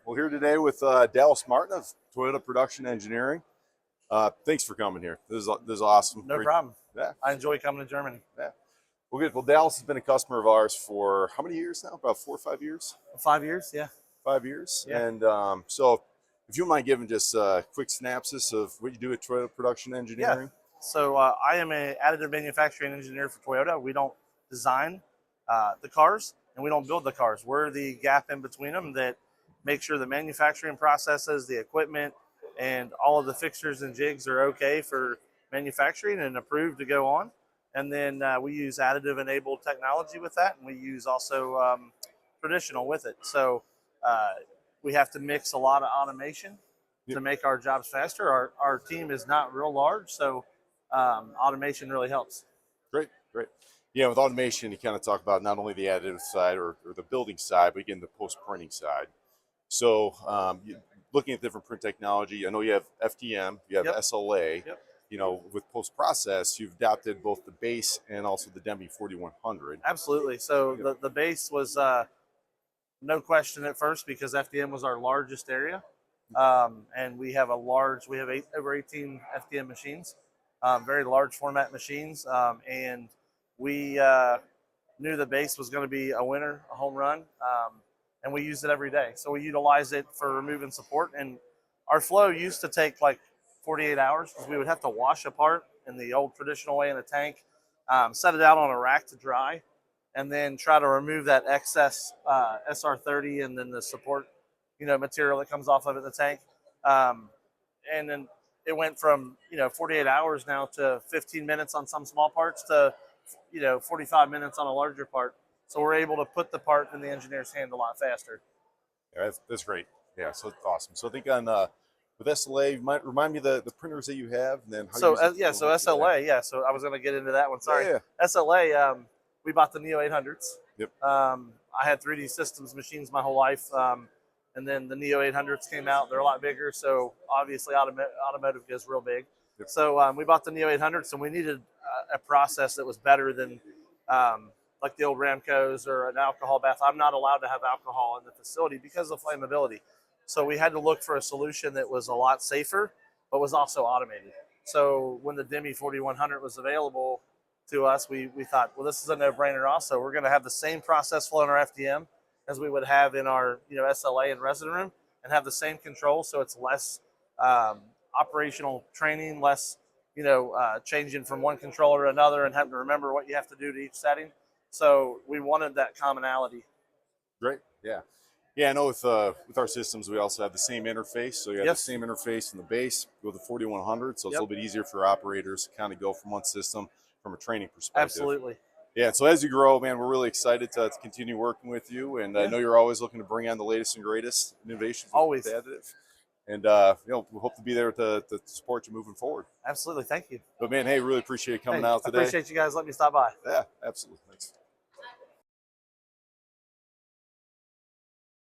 We're here today with Dallas Martin of Toyota Production Engineering. Thanks for coming here. This is awesome. No problem. Yeah. I enjoy coming to Germany. Yeah. Well, good. Well, Dallas has been a customer of ours for how many years now? About 4 or 5 years? 5 years, yeah. 5 years. Yeah. And so if you don't mind giving just a quick synopsis of what you do at Toyota Production Engineering. Yeah. So I am an additive manufacturing engineer for Toyota. We don't design the cars and we don't build the cars. We're the gap in between them that make sure the manufacturing processes, the equipment, and all of the fixtures and jigs are okay for manufacturing and approved to go on. And then we use additive enabled technology with that, and we use also traditional with it. So we have to mix a lot of automation to make our jobs faster. Our team is not real large, so automation really helps. Great, great. Yeah, with automation, you kind of talk about not only the additive side or the building side, but again, the post-printing side. So looking at different print technology, I know you have FDM, you have SLA. Yep. You know, with PostProcess, you've adopted both the BASE and also the DEMI 4100. Absolutely. So the BASE was no question at first because FDM was our largest area. And we have over 18 FDM machines, very large format machines. And we knew the BASE was going to be a winner, a home run. And we use it every day. So we utilize it for removing support. And our flow used to take like 48 hours because we would have to wash a part in the old traditional way in a tank, set it out on a rack to dry, and then try to remove that excess SR30 and then the support, material that comes off of it in the tank. And then it went from, 48 hours now to 15 minutes on some small parts to, 45 minutes on a larger part. So we're able to put the part in the engineer's hand a lot faster. Yeah, that's great. Yeah, so it's awesome. So I think on with SLA, you might remind me the printers that you have, and then how so you use so SLA, yeah. So I was going to get into that one. Sorry, yeah. SLA. We bought the Neo 800s. Yep. I had 3D Systems machines my whole life, and then the Neo 800s came out. They're a lot bigger, so obviously automotive goes real big. Yep. So we bought the Neo 800s, and we needed a process that was better than like the old Ramcos or an alcohol bath. I'm not allowed to have alcohol in the facility because of flammability. So we had to look for a solution that was a lot safer, but was also automated. So when the DEMI 4100 was available to us, we thought, well, this is a no-brainer also. We're going to have the same process flow in our FDM as we would have in our SLA and resin room and have the same control. So it's less operational training, less changing from one controller to another and having to remember what you have to do to each setting. So we wanted that commonality. Great, yeah. Yeah, I know with our systems, we also have the same interface. So you have the same interface in the base with the 4100, so it's a little bit easier for operators to kind of go from one system from a training perspective. Absolutely. Yeah, so as you grow, man, we're really excited to continue working with you, and I know you're always looking to bring on the latest and greatest innovations with additive. And we hope to be there to support you moving forward. Absolutely, thank you. But man, hey, really appreciate you coming out today. I appreciate you guys letting me stop by. Yeah, absolutely. Thanks.